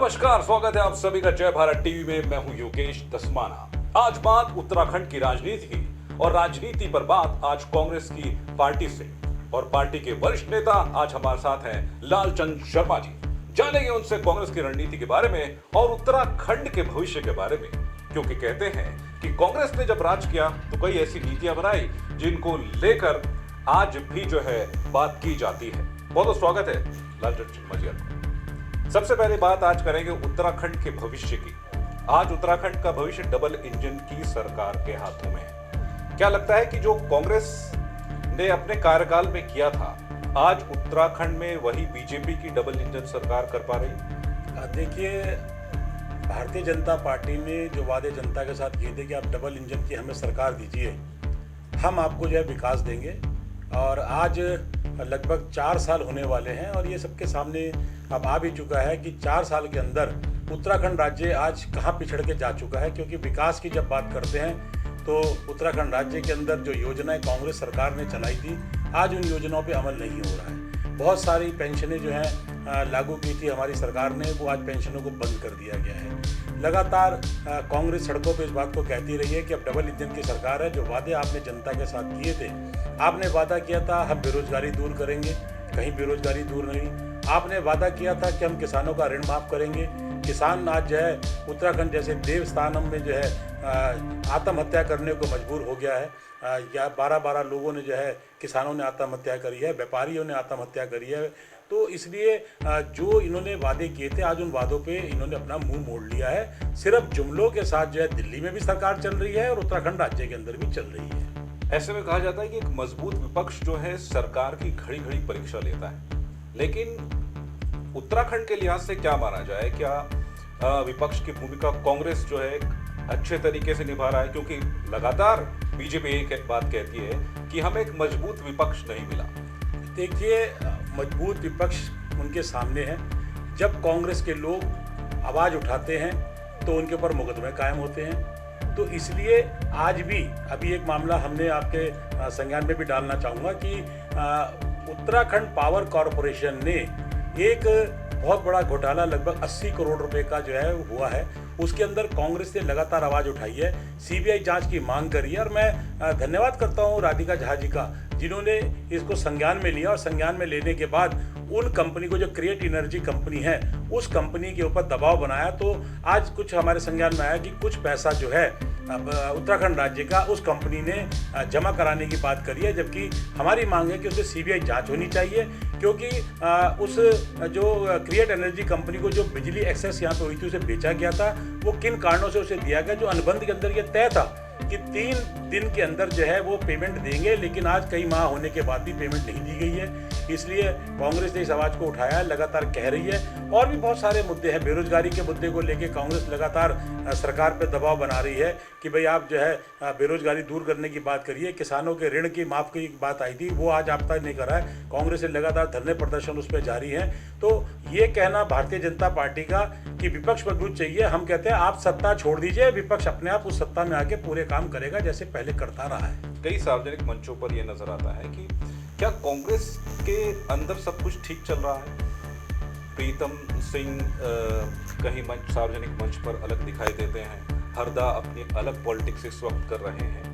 नमस्कार, स्वागत है आप सभी का जय भारत टीवी में। मैं हूं योगेश दसमाना। आज बात उत्तराखंड की राजनीति की और राजनीति पर बात आज कांग्रेस की पार्टी से, और पार्टी के वरिष्ठ नेता आज हमारे साथ हैं लालचंद शर्मा जी। जानेंगे उनसे कांग्रेस की रणनीति के बारे में और उत्तराखंड के भविष्य के बारे में, क्योंकि कहते हैं कि कांग्रेस ने जब राज किया तो कई ऐसी नीतियां बनाई जिनको लेकर आज भी जो है बात की जाती है। बहुत बहुत स्वागत है लालचंद शर्मा जी आपका। सबसे पहले बात आज करेंगे उत्तराखंड के भविष्य की। आज उत्तराखंड का भविष्य डबल इंजन की सरकार के हाथों में है। क्या लगता है कि जो कांग्रेस ने अपने कार्यकाल में किया था, आज उत्तराखंड में वही बीजेपी की डबल इंजन सरकार कर पा रही? देखिए, भारतीय जनता पार्टी ने जो वादे जनता के साथ किए थे कि आप डबल इंजन की हमें सरकार दीजिए, हम आपको जो है विकास देंगे, और आज लगभग 4 साल होने वाले हैं और ये सबके सामने अब आ भी चुका है कि 4 साल के अंदर उत्तराखंड राज्य आज कहाँ पिछड़ के जा चुका है। क्योंकि विकास की जब बात करते हैं तो उत्तराखंड राज्य के अंदर जो योजनाएं कांग्रेस सरकार ने चलाई थी, आज उन योजनाओं पे अमल नहीं हो रहा है। बहुत सारी पेंशनें जो हैं लागू की थी हमारी सरकार ने, वो आज पेंशनों को बंद कर दिया गया है। लगातार कांग्रेस सड़कों पे इस बात को कहती रही है कि अब डबल इंजन की सरकार है। जो वादे आपने जनता के साथ किए थे, आपने वादा किया था हम बेरोजगारी दूर करेंगे, कहीं बेरोजगारी दूर नहीं। आपने वादा किया था कि हम किसानों का ऋण माफ़ करेंगे। किसान आज जो है उत्तराखंड जैसे देव स्थानम में जो है आत्महत्या करने को मजबूर हो गया है। या 12 लोगों ने जो है किसानों ने आत्महत्या करी है, व्यापारियों ने आत्महत्या करी है। तो इसलिए जो इन्होंने वादे किए थे, आज उन वादों पे इन्होंने अपना मुंह मोड़ लिया है। सिर्फ जुमलों के साथ जो है दिल्ली में भी सरकार चल रही है और उत्तराखंड राज्य के अंदर भी चल रही है। ऐसे में कहा जाता है कि एक मजबूत विपक्ष जो है सरकार की घड़ी घड़ी परीक्षा लेता है, लेकिन उत्तराखंड के लिहाज से क्या माना जाए? क्या विपक्ष की भूमिका कांग्रेस जो है अच्छे तरीके से निभा रहा है? क्योंकि लगातार बीजेपी एक बात कहती है कि हमें एक मजबूत विपक्ष नहीं मिला। देखिए, मजबूत विपक्ष उनके सामने है। जब कांग्रेस के लोग आवाज़ उठाते हैं तो उनके ऊपर मुकदमे कायम होते हैं। तो इसलिए आज भी अभी एक मामला हमने आपके संज्ञान में भी डालना चाहूँगा कि उत्तराखंड पावर कॉरपोरेशन ने एक बहुत बड़ा घोटाला लगभग 80 करोड़ रुपए का जो है हुआ है। उसके अंदर कांग्रेस ने लगातार आवाज़ उठाई है, सीबीआई जांच की मांग करी है। और मैं धन्यवाद करता हूं राधिका झा जी का, जिन्होंने इसको संज्ञान में लिया और संज्ञान में लेने के बाद उन कंपनी को, जो क्रिएट एनर्जी कंपनी है, उस कंपनी के ऊपर दबाव बनाया। तो आज कुछ हमारे संज्ञान में आया कि कुछ पैसा जो है उत्तराखंड राज्य का उस कंपनी ने जमा कराने की बात करी है। जबकि हमारी मांग है कि उसे सीबीआई जांच होनी चाहिए, क्योंकि उस जो क्रिएट एनर्जी कंपनी को जो बिजली एक्सेस यहाँ पे हुई थी, उसे बेचा गया था। वो किन कारणों से उसे दिया गया, जो अनुबंध के अंदर ये तय था कि 3 दिन के अंदर जो है वो पेमेंट देंगे, लेकिन आज कई माह होने के बाद भी पेमेंट नहीं दी गई है। इसलिए कांग्रेस ने इस आवाज़ को उठाया है, लगातार कह रही है। और भी बहुत सारे मुद्दे हैं। बेरोजगारी के मुद्दे को लेकर कांग्रेस लगातार सरकार पर दबाव बना रही है कि भाई आप जो है बेरोजगारी दूर करने की बात करिए। किसानों के ऋण की माफ़ की बात आई थी, वो आज आप तक नहीं कर रहा है। कांग्रेस से लगातार धरने प्रदर्शन उस पर जारी है। तो ये कहना भारतीय जनता पार्टी का कि विपक्ष मजबूत चाहिए, हम कहते हैं आप सत्ता छोड़ दीजिए, विपक्ष अपने आप उस सत्ता में आके पूरे काम करेगा जैसे पहले करता रहा है। कई सार्वजनिक मंचों पर यह नजर आता है कि क्या कांग्रेस के अंदर सब कुछ ठीक चल रहा है? प्रीतम सिंह कहीं मंच, सार्वजनिक मंच पर अलग दिखाई देते हैं, हरदा अपनी अलग पॉलिटिक्स इस वक्त कर रहे हैं।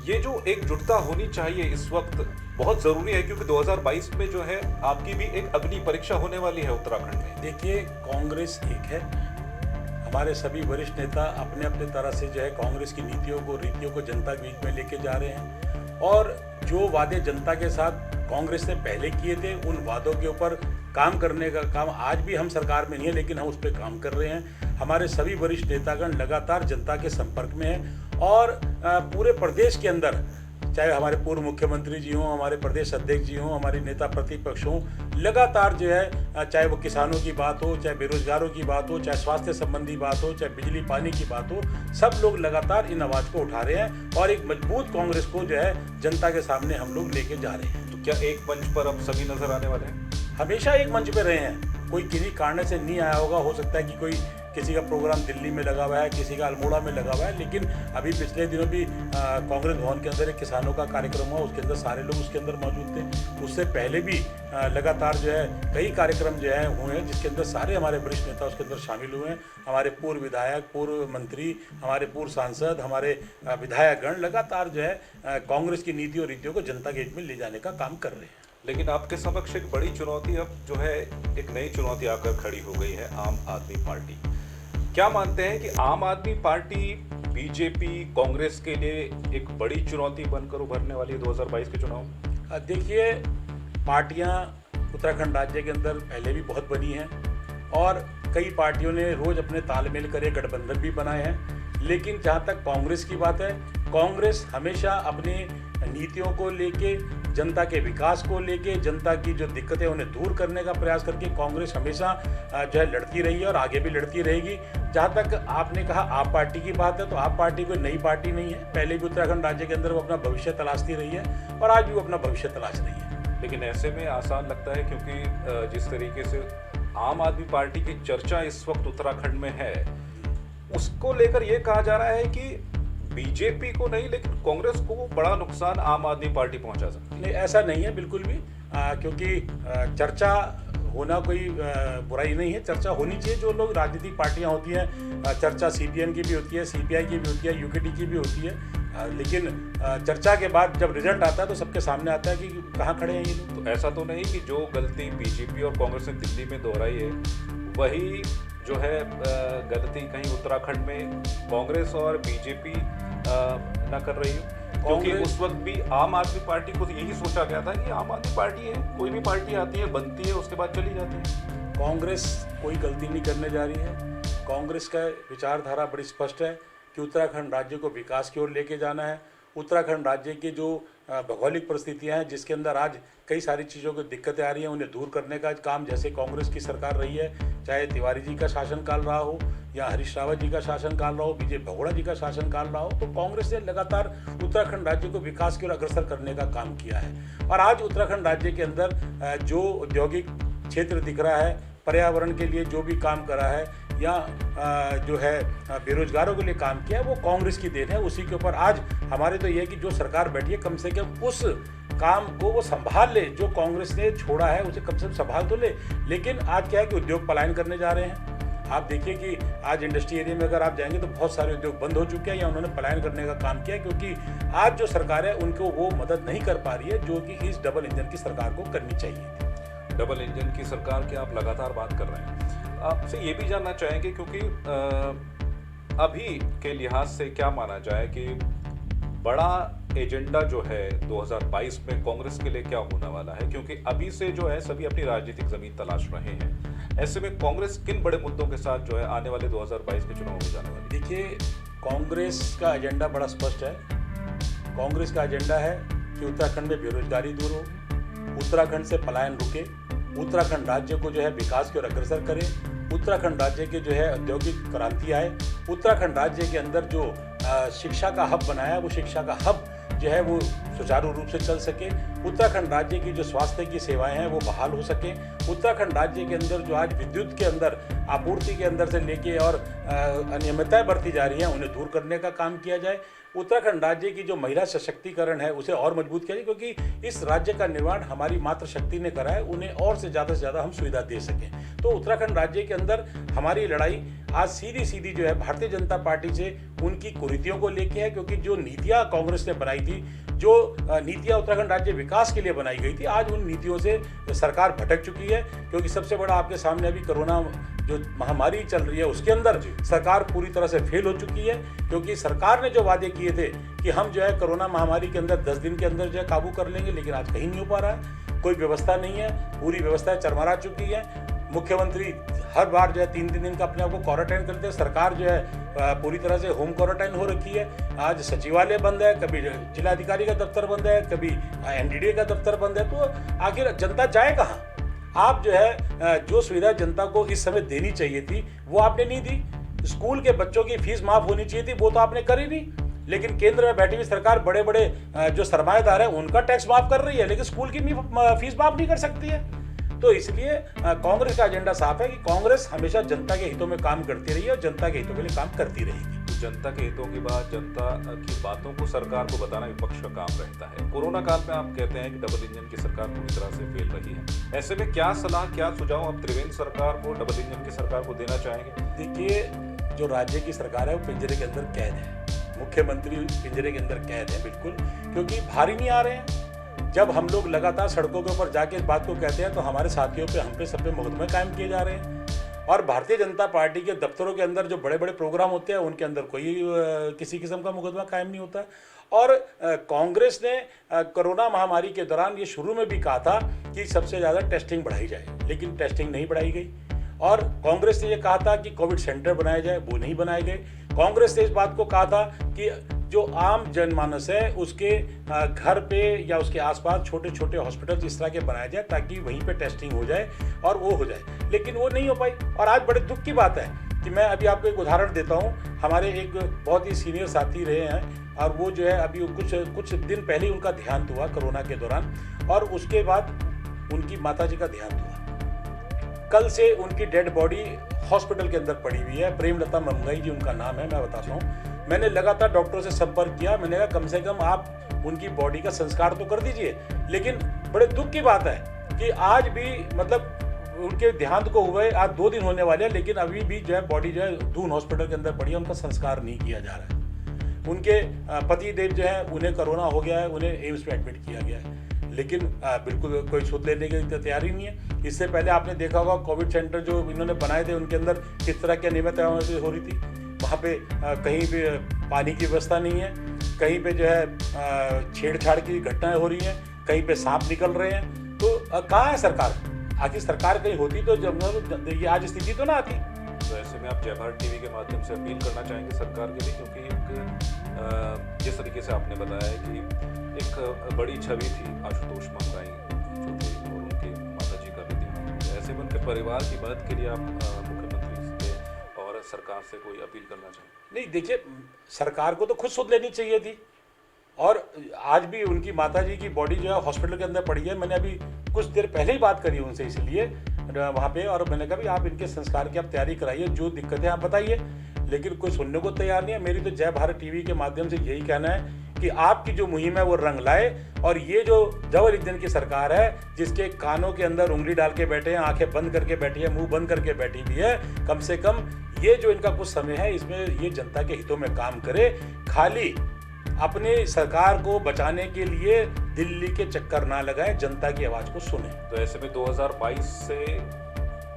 ये जो एकजुटता होनी चाहिए इस वक्त बहुत जरूरी है, क्योंकि 2022 में जो है आपकी भी एक अग्नि परीक्षा होने वाली है उत्तराखंड में। देखिए, कांग्रेस एक है, हमारे सभी वरिष्ठ नेता अपने अपने तरह से जो है कांग्रेस की नीतियों को, रीतियों को जनता के बीच में लेके जा रहे हैं। और जो वादे जनता के साथ कांग्रेस ने पहले किए थे, उन वादों के ऊपर काम करने का काम आज भी हम सरकार में नहीं है, लेकिन हम उस पर काम कर रहे हैं। हमारे सभी वरिष्ठ नेतागण लगातार जनता के संपर्क में हैं और पूरे प्रदेश के अंदर, चाहे हमारे पूर्व मुख्यमंत्री जी हों, हमारे प्रदेश अध्यक्ष जी हों, हमारे नेता प्रतिपक्ष हों, लगातार जो है चाहे वो किसानों की बात हो, चाहे बेरोजगारों की बात हो, चाहे स्वास्थ्य संबंधी बात हो, चाहे बिजली पानी की बात हो, सब लोग लगातार इन आवाज़ को उठा रहे हैं और एक मजबूत कांग्रेस को जो है जनता के सामने हम लोग लेके जा रहे हैं। तो क्या एक मंच पर अब सभी नजर आने वाले हैं? हमेशा एक मंच पे रहे हैं, कोई किन्हीं कारण से नहीं आया होगा। हो सकता है कि कोई किसी का प्रोग्राम दिल्ली में लगा हुआ है, किसी का अल्मोड़ा में लगा हुआ है। लेकिन अभी पिछले दिनों भी कांग्रेस भवन के अंदर एक किसानों का कार्यक्रम हुआ, उसके अंदर सारे लोग उसके अंदर मौजूद थे। उससे पहले भी लगातार जो है कई कार्यक्रम जो है हुए हैं, जिसके अंदर सारे हमारे वरिष्ठ नेता उसके अंदर शामिल हुए हैं। हमारे पूर्व विधायक, पूर्व मंत्री, हमारे पूर्व सांसद, हमारे विधायकगण लगातार जो है कांग्रेस की नीति और रीतियों को जनता के हित में ले जाने का काम कर रहे हैं। लेकिन आपके समक्ष एक बड़ी चुनौती अब जो है, एक नई चुनौती आकर खड़ी हो गई है, आम आदमी पार्टी। क्या मानते हैं कि आम आदमी पार्टी बीजेपी कांग्रेस के लिए एक बड़ी चुनौती बनकर उभरने वाली है 2022 के चुनाव? देखिए, पार्टियां उत्तराखंड राज्य के अंदर पहले भी बहुत बनी हैं और कई पार्टियों ने रोज अपने तालमेल करे गठबंधन भी बनाए हैं। लेकिन जहाँ तक कांग्रेस की बात है, कांग्रेस हमेशा अपनी नीतियों को लेके, जनता के विकास को लेके, जनता की जो दिक्कतें उन्हें दूर करने का प्रयास करके कांग्रेस हमेशा जो है लड़ती रही है और आगे भी लड़ती रहेगी। जहाँ तक आपने कहा आप पार्टी की बात है, तो आप पार्टी कोई नई पार्टी नहीं है। पहले भी उत्तराखंड राज्य के अंदर वो अपना भविष्य तलाशती रही है और आज भी वो अपना भविष्य तलाश रही है। लेकिन ऐसे में आसान लगता है, क्योंकि जिस तरीके से आम आदमी पार्टी की चर्चा इस वक्त उत्तराखंड में है, उसको लेकर यह कहा जा रहा है कि बीजेपी को नहीं लेकिन कांग्रेस को बड़ा नुकसान आम आदमी पार्टी पहुंचा सकती है। नहीं, ऐसा नहीं है बिल्कुल भी, क्योंकि चर्चा होना कोई बुराई नहीं है। चर्चा होनी चाहिए। जो लोग राजनीतिक पार्टियां होती हैं, चर्चा सीपीएम की भी होती है, सीपीआई की भी होती है, यूकेडी की भी होती है। लेकिन चर्चा के बाद जब रिजल्ट आता है तो सबके सामने आता है कि कहाँ खड़े हैं ये लोग। तो ऐसा तो नहीं कि जो गलती बीजेपी और कांग्रेस ने दिल्ली में दोहराई है, वही जो है गलती कहीं उत्तराखंड में कांग्रेस और बीजेपी न कर रही हो? क्योंकि उस वक्त भी आम आदमी पार्टी को यही सोचा गया था कि आम आदमी पार्टी है, कोई भी पार्टी आती है, बनती है, उसके बाद चली जाती है। कांग्रेस कोई गलती नहीं करने जा रही है। कांग्रेस का विचारधारा बड़ी स्पष्ट है कि उत्तराखंड राज्य को विकास की ओर लेके जाना है। उत्तराखंड राज्य की जो भौगोलिक परिस्थितियां हैं, जिसके अंदर आज कई सारी चीज़ों की दिक्कतें आ रही हैं, उन्हें दूर करने का काम जैसे कांग्रेस की सरकार रही है, चाहे तिवारी जी का शासनकाल रहा हो या हरीश रावत जी का शासनकाल रहा हो, विजय बहुगुणा जी का शासनकाल रहा हो, तो कांग्रेस ने लगातार उत्तराखंड राज्य को विकास की ओर अग्रसर करने का काम किया है। और आज उत्तराखंड राज्य के अंदर जो औद्योगिक क्षेत्र दिख रहा है, पर्यावरण के लिए जो भी काम करा है या जो है बेरोजगारों के लिए काम किया है, वो कांग्रेस की देन है। उसी के ऊपर आज हमारे तो ये है कि जो सरकार बैठी है, कम से कम उस काम को वो संभाल ले, जो कांग्रेस ने छोड़ा है उसे कम से कम संभाल तो ले। लेकिन आज क्या है कि उद्योग पलायन करने जा रहे हैं। आप देखिए कि आज इंडस्ट्री एरिया में अगर आप जाएंगे तो बहुत सारे उद्योग बंद हो चुके हैं या उन्होंने पलायन करने का काम किया, क्योंकि आज जो सरकार है उनको वो मदद नहीं कर पा रही है जो कि इस डबल इंजन की सरकार को करनी चाहिए थी। डबल इंजन की सरकार की आप लगातार बात कर रहे हैं, आपसे ये भी जानना चाहेंगे, क्योंकि अभी के लिहाज से क्या माना जाए कि बड़ा एजेंडा जो है 2022 में कांग्रेस के लिए क्या होने वाला है? क्योंकि अभी से जो है सभी अपनी राजनीतिक जमीन तलाश रहे हैं। ऐसे में कांग्रेस किन बड़े मुद्दों के साथ जो है आने वाले 2022 के चुनाव में जाने वाली? देखिए, कांग्रेस का एजेंडा बड़ा स्पष्ट है। कांग्रेस का एजेंडा है कि उत्तराखंड में बेरोजगारी दूर हो, उत्तराखंड से पलायन रुके, उत्तराखंड राज्य को जो है विकास की ओर अग्रसर करे, उत्तराखंड राज्य के जो है औद्योगिक क्रांति आए, उत्तराखंड राज्य के अंदर जो शिक्षा का हब बनाया, वो शिक्षा का हब जो है वो सुचारू रूप से चल सके, उत्तराखंड राज्य की जो स्वास्थ्य की सेवाएं हैं वो बहाल हो सके, उत्तराखंड राज्य के अंदर जो आज विद्युत के अंदर आपूर्ति के अंदर से लेके और अनियमितताएं बढ़ती जा रही हैं, उन्हें दूर करने का काम किया जाए। उत्तराखंड राज्य की जो महिला सशक्तिकरण है उसे और मजबूत किया जाए, क्योंकि इस राज्य का निर्माण हमारी मातृशक्ति ने करा है, उन्हें और से ज़्यादा हम सुविधा दे सकें। तो उत्तराखंड राज्य के अंदर हमारी लड़ाई आज सीधी जो है भारतीय जनता पार्टी से उनकी कुरीतियों को लेके है, क्योंकि जो नीतियाँ कांग्रेस ने बनाई थी, जो नीतियाँ उत्तराखंड राज्य विकास के लिए बनाई गई थी, आज उन नीतियों से सरकार भटक चुकी है। क्योंकि सबसे बड़ा आपके सामने अभी कोरोना जो महामारी चल रही है उसके अंदर सरकार पूरी तरह से फेल हो चुकी है, क्योंकि सरकार ने जो वादे किए थे कि हम जो है कोरोना महामारी के अंदर 10 दिन के अंदर जो है काबू कर लेंगे, लेकिन आज कहीं नहीं हो पा रहा है। कोई व्यवस्था नहीं है, पूरी व्यवस्था चरमरा चुकी है। मुख्यमंत्री हर बार जो है 3-3 दिन का अपने आप को क्वारंटाइन करते हैं। सरकार जो है पूरी तरह से होम क्वारंटाइन हो रखी है। आज सचिवालय बंद है, कभी जिलाधिकारी का दफ्तर बंद है, कभी एनडीडीए का दफ्तर बंद है। तो आखिर जनता जाए कहाँ? आप जो है जो सुविधा जनता को इस समय देनी चाहिए थी वो आपने नहीं दी। स्कूल के बच्चों की फीस माफ होनी चाहिए थी, वो तो आपने करी नहीं। लेकिन केंद्र में बैठी हुई सरकार बड़े बड़े जो सरमाएदार है उनका टैक्स माफ कर रही है, लेकिन स्कूल की फीस माफ नहीं कर सकती है। तो इसलिए कांग्रेस का एजेंडा साफ है कि कांग्रेस हमेशा जनता के हितों में काम करती रही है और जनता के हितों के लिए काम करती रहेगी। जनता के हितों की बात, जनता की बातों को सरकार को बताना विपक्ष का काम रहता है। कोरोना काल में आप कहते हैं कि डबल इंजन की सरकार पूरी तरह से फेल रही है। ऐसे में क्या सलाह, क्या सुझाव आप त्रिवेंद्र सरकार को, डबल इंजन की सरकार को देना चाहेंगे? देखिए, जो राज्य की सरकार है वो पिंजरे के अंदर कैद है, मुख्यमंत्री पिंजरे के अंदर कैद है बिल्कुल, क्योंकि बाहर ही नहीं आ रहे हैं। जब हम लोग लगातार सड़कों के ऊपर जाके इस बात को कहते हैं तो हमारे साथियों पे, हम पे, सब पे मुकदमे कायम किए जा रहे हैं। और भारतीय जनता पार्टी के दफ्तरों के अंदर जो बड़े बड़े प्रोग्राम होते हैं उनके अंदर कोई किसी किस्म का मुकदमा कायम नहीं होता। और कांग्रेस ने कोरोना महामारी के दौरान ये शुरू में भी कहा था कि सबसे ज़्यादा टेस्टिंग बढ़ाई जाए, लेकिन टेस्टिंग नहीं बढ़ाई गई। और कांग्रेस ने ये कहा था कि कोविड सेंटर बनाए जाए, वो नहीं बनाए गए। कांग्रेस ने इस बात को कहा था कि जो आम जनमानस है उसके घर पे या उसके आसपास छोटे छोटे हॉस्पिटल इस तरह के बनाए जाए ताकि वहीं पे टेस्टिंग हो जाए और वो हो जाए, लेकिन वो नहीं हो पाई। और आज बड़े दुख की बात है कि मैं अभी आपको एक उदाहरण देता हूँ। हमारे एक बहुत ही सीनियर साथी रहे हैं और वो जो है अभी कुछ दिन पहले ही उनका देहांत हुआ कोरोना के दौरान, और उसके बाद उनकी माताजी का देहांत हुआ। कल से उनकी डेड बॉडी हॉस्पिटल के अंदर पड़ी हुई है। प्रेमलता मंगई जी उनका नाम है, मैं बताता हूँ। मैंने लगातार डॉक्टरों से संपर्क किया, मैंने कहा कम से कम आप उनकी बॉडी का संस्कार तो कर दीजिए। लेकिन बड़े दुख की बात है कि आज भी मतलब उनके देहांत को हुए आज 2 दिन होने वाले हैं, लेकिन अभी भी जो है बॉडी जो है दून हॉस्पिटल के अंदर पड़ी है, उनका संस्कार नहीं किया जा रहा है। उनके पति देव जो है उन्हें कोरोना हो गया है, उन्हें एम्स में एडमिट किया गया है, लेकिन बिल्कुल कोई सुध लेने की तैयारी नहीं है। इससे पहले आपने देखा होगा कोविड सेंटर जो इन्होंने बनाए थे उनके अंदर किस तरह की अनियमितताएं हो रही थी। वहाँ पे कहीं भी पानी की व्यवस्था नहीं है, कहीं पे जो है छेड़छाड़ की घटनाएं हो रही हैं, कहीं पे सांप निकल रहे हैं। तो कहाँ है सरकार? आखिर सरकार कहीं होती तो जब ये आज स्थिति तो ना आती। तो ऐसे में आप जय भारत टीवी के माध्यम से अपील करना चाहेंगे सरकार के लिए, क्योंकि जिस तरीके से आपने बताया कि एक बड़ी छवि थी आशुतोष मंगाई जो थे और उनके माताजी का भी देहांत। ऐसे में उनके परिवार की मदद के लिए आप मुख्यमंत्री से और सरकार से कोई अपील करना चाहेंगे? नहीं, देखिए, सरकार को तो खुद सुध लेनी चाहिए थी। और आज भी उनकी माताजी की बॉडी जो है हॉस्पिटल के अंदर पड़ी है। मैंने अभी कुछ देर पहले ही बात करी उनसे इसलिए वहाँ पे, और मैंने कहा भी आप इनके संस्कार की आप तैयारी कराइए, जो दिक्कतें आप बताइए, लेकिन कोई सुनने को तैयार नहीं है। मेरी तो जय भारत टीवी के माध्यम से यही कहना है कि आपकी जो मुहिम है वो रंग लाए, और ये जो डबल इंजन की सरकार है जिसके कानों के अंदर उंगली डाल के बैठे हैं, आंखें बंद करके बैठी है, मुंह बंद करके बैठी भी है, कम से कम ये जो इनका कुछ समय है इसमें ये जनता के हितों में काम करे, खाली अपने सरकार को बचाने के लिए दिल्ली के चक्कर ना लगाए, जनता की आवाज को सुने। तो ऐसे में 2022 से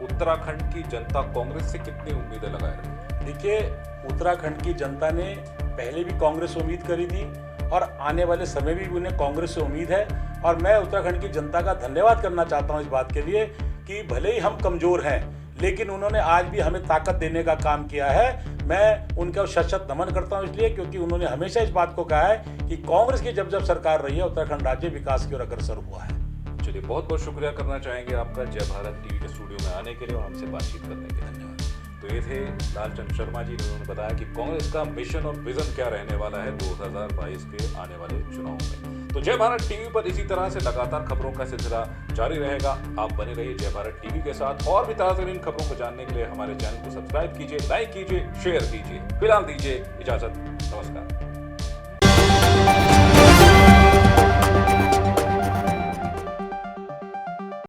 उत्तराखंड की जनता कांग्रेस से कितनी उम्मीदें लगाए रही? देखिए, उत्तराखंड की जनता ने पहले भी कांग्रेस से उम्मीद करी थी और आने वाले समय भी उन्हें कांग्रेस से उम्मीद है। और मैं उत्तराखंड की जनता का धन्यवाद करना चाहता हूं इस बात के लिए कि भले ही हम कमजोर हैं, लेकिन उन्होंने आज भी हमें ताकत देने का काम किया है। मैं उनका शत नमन करता हूं इसलिए क्योंकि उन्होंने हमेशा इस बात को कहा है कि कांग्रेस की जब सरकार रही है उत्तराखंड राज्य विकास की ओर अग्रसर हुआ है। चलिए, बहुत बहुत शुक्रिया करना चाहेंगे आपका जय भारत टीवी के स्टूडियो में आने के लिए और हमसे बातचीत करने के लिए। धन्यवाद। तो ये थे लालचंद शर्मा जी, जिन्होंने बताया कि कांग्रेस का मिशन और विजन क्या रहने वाला है 2022 के आने वाले चुनाव में। तो जय भारत टीवी पर इसी तरह से लगातार खबरों का सिलसिला जारी रहेगा। आप बने रहिए जय भारत टीवी के साथ, और भी ताज़ा खबरों को जानने के लिए हमारे चैनल को सब्सक्राइब कीजिए, लाइक कीजिए, शेयर कीजिए। फिलहाल दीजिए इजाजत, नमस्कार।